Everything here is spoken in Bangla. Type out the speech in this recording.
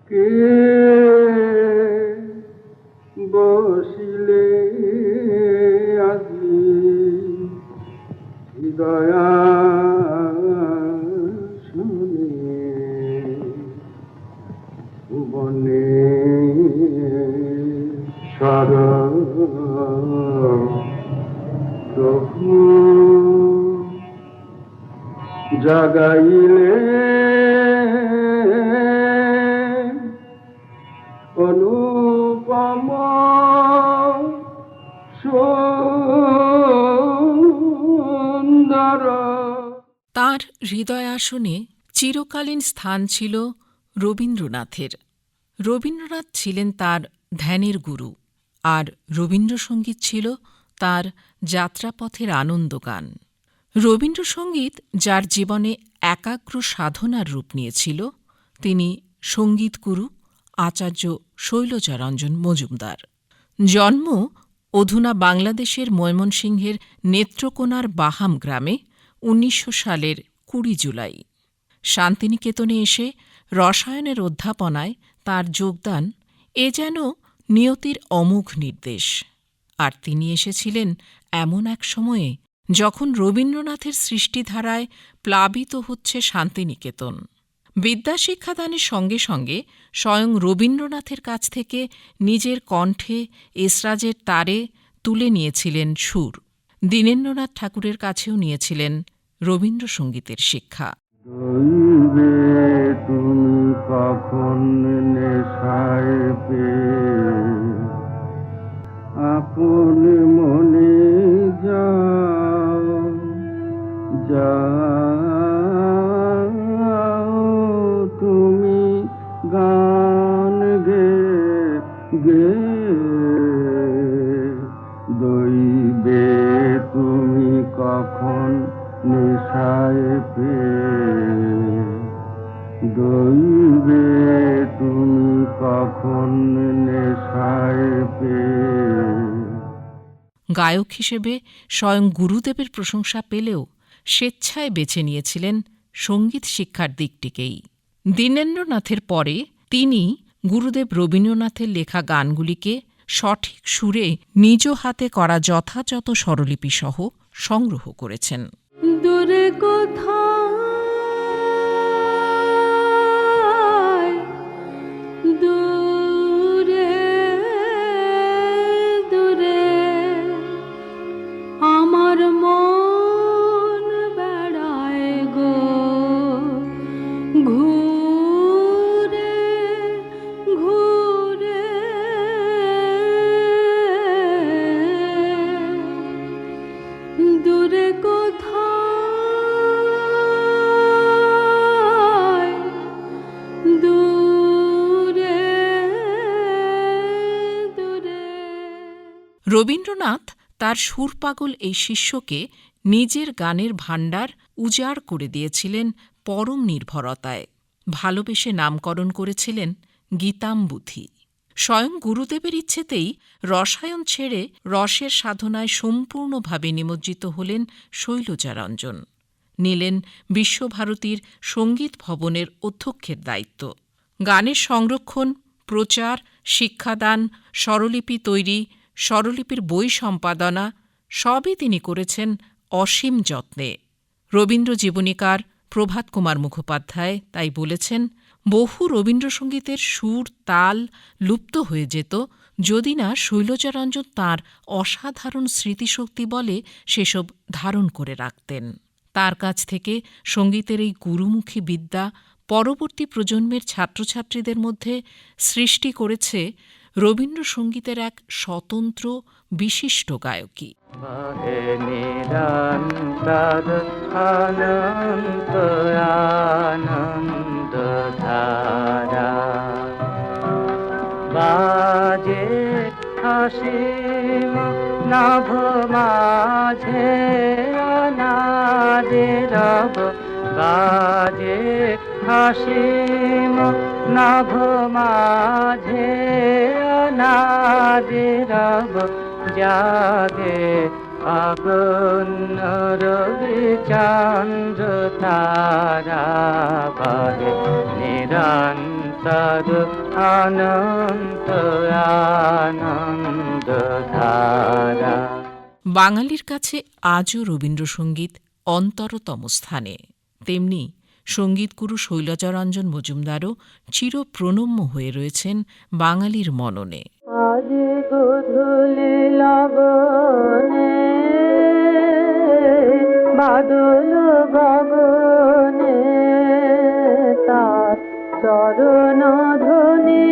কে বসিলে আজি হৃদয়া শুনে বনে সর প্রভু জাগাইলে অনুপম সুন্দর। তাঁর হৃদয় আসনে চিরকালীন স্থান ছিল রবীন্দ্রনাথের। রবীন্দ্রনাথ ছিলেন তাঁর ধ্যানের গুরু, আর রবীন্দ্রসঙ্গীত ছিল তাঁর যাত্রাপথের আনন্দগান। রবীন্দ্রসঙ্গীত যার জীবনে একাগ্র সাধনার রূপ নিয়েছিল, তিনি সঙ্গীতগুরু আচার্য শৈলজারঞ্জন মজুমদার। জন্ম অধুনা বাংলাদেশের ময়মনসিংহের নেত্রকোনার বাহাম গ্রামে ১৯০০ সালের ২০ জুলাই। শান্তিনিকেতনে এসে রসায়নের অধ্যাপনায় তাঁর যোগদান এ যেন নিয়তির অমোঘ নির্দেশ। আর তিনি এসেছিলেন এমন এক সময়ে যখন রবীন্দ্রনাথের সৃষ্টিধারায় প্লাবিত হচ্ছে শান্তিনিকেতন। বিদ্যাশিক্ষাদানের সঙ্গে সঙ্গে স্বয়ং রবীন্দ্রনাথের কাছ থেকে নিজের কণ্ঠে এসরাজের তারে তুলে নিয়েছিলেন সুর। দীনেন্দ্রনাথ ঠাকুরের কাছেও নিয়েছিলেন রবীন্দ্রসঙ্গীতের শিক্ষা। দইবে তুমি কখন নেশায় পেয়ে আপন মনে যাও যাও তুমি গান গে গে দইবে তুমি কখন নেশায় পেয়ে দইবে তুমি কখন নেশায় পেয়ে। গায়ক হিসেবে স্বয়ং গুরুদেবের প্রশংসা পেলেও স্বেচ্ছায় বেছে নিয়েছিলেন সঙ্গীত শিক্ষার দিকটিকেই। দীনেন্দ্রনাথের পরে তিনি গুরুদেব রবীন্দ্রনাথের লেখা গানগুলিকে সঠিক সুরে নিজ হাতে করা যথাযথ স্বরলিপিসহ সংগ্রহ করেছেন। দূরে কোথায় দূরে দূরে আমার মন বেড়ায় গো ঘুরে ঘুরে দূরে কোথায় দূরে দূরে। রবীন্দ্রনাথ তার সুরপাগল এই শিষ্যকে নিজের গানের ভাণ্ডার উজাড় করে দিয়েছিলেন পরম নির্ভরতায়। ভালোবেসে নামকরণ করেছিলেন গীতাম্বুধি। স্বয়ং গুরুদেবের ইচ্ছেতেই রসায়ন ছেড়ে রসের সাধনায় সম্পূর্ণভাবে নিমজ্জিত হলেন শৈলজারঞ্জন। নিলেন বিশ্বভারতীর সঙ্গীত ভবনের অধ্যক্ষের দায়িত্ব। গানের সংরক্ষণ, প্রচার, শিক্ষাদান, স্বরলিপি তৈরি, স্বরলিপির বই সম্পাদনা সবই তিনি করেছেন অসীম যত্নে। রবীন্দ্র জীবনীকার প্রভাত কুমার মুখোপাধ্যায় তাই বলেছেন, বহু রবীন্দ্রসঙ্গীতের সুর তাল লুপ্ত হয়ে যেত যদি না শৈলজারঞ্জন তাঁর অসাধারণ স্মৃতিশক্তি বলে সেসব ধারণ করে রাখতেন। তার কাছ থেকে সঙ্গীতের এই গুরুমুখী বিদ্যা পরবর্তী প্রজন্মের ছাত্রছাত্রীদের মধ্যে সৃষ্টি করেছে রবীন্দ্রসঙ্গীতের এক স্বতন্ত্র বিশিষ্ট গায়কী। বাজে হাসিম নভ মাঝে অনাদে রব বাজে হাসিম নভ মাঝে অনাদে রব জাগে আগুন রবি চন্দ্র তারা বাজে নিরন্তর তার অনন্ত আনন্দ ধারা। বাঙালির কাছে আজও রবীন্দ্রসঙ্গীত অন্তরতম স্থানে। তেমনি সঙ্গীতগুরু শৈলজারঞ্জন মজুমদারও চিরপ্রণম্য হয়ে রয়েছেন বাঙালির মননে। আজ গোধূলি লগনে বাদল গগনে তার চরণ ধ্বনি